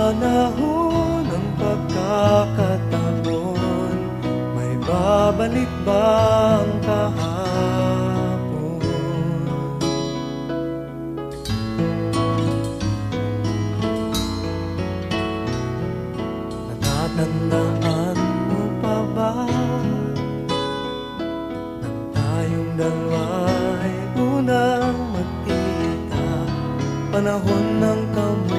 panahon ng pagkakataon, may babalik bang kahapon? Natatandaan mo pa ba nang tayong dalawa'y unang magkita, panahon ng kamusmusan,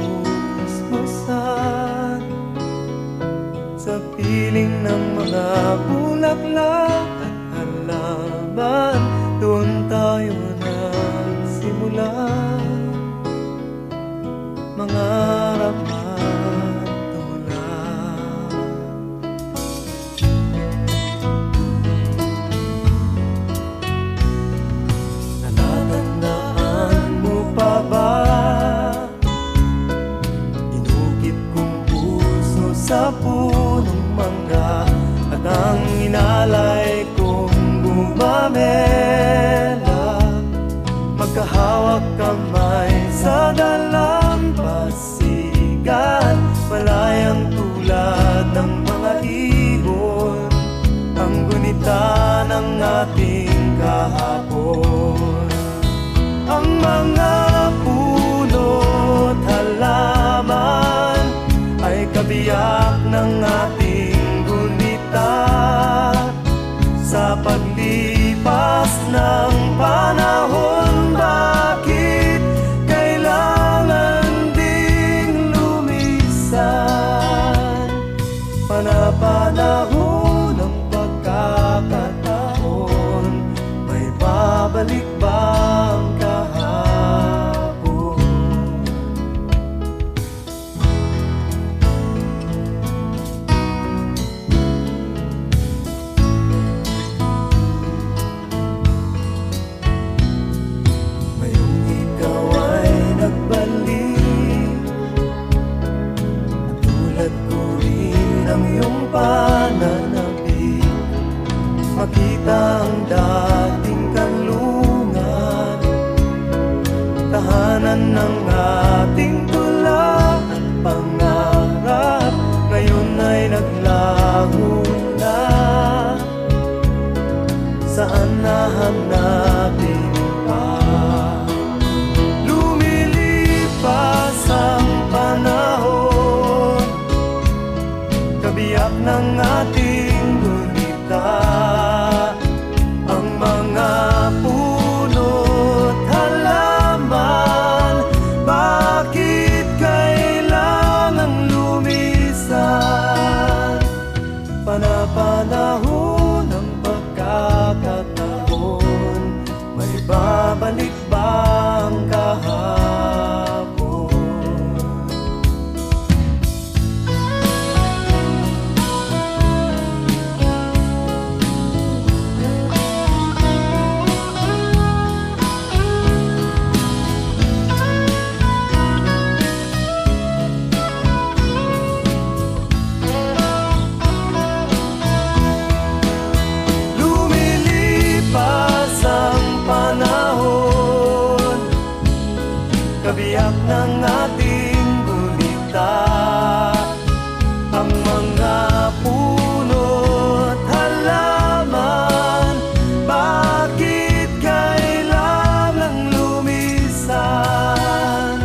sa piling ng mga bulaklak at halaman, doon tayo nagsimula mangarap at tumulak. Natatandaan mo pa ba sa punong mangga at ang inalay kong gumamela, magkahawak kamay sa dalampasigan, malayang tulad ng mga ibon, ang gunita ng ating kahapon. Ang mga puno't halaman ay kabiyak ng ating gunita, sa paglipas ng panahon. Bakit kailangan ding lumisan? Panapanahon ng pagkakataon, may babalik bang kahapon? Ang iyong pananabik, makita ang dating kanlungan, tahanan ng ating tula at pangarap, ngayon ay naglaho na. Saan nahanapin pa? Lumilipas ang panahon, kabiyak ng ating gunita, ang mga puno't halaman. Bakit kailangang lumisan? Panapanahon ng pagkakataon, may babalik bang kahapon? Kabiyak ng ating gunita, ang mga puno't halaman. Bakit kailangang lumisan?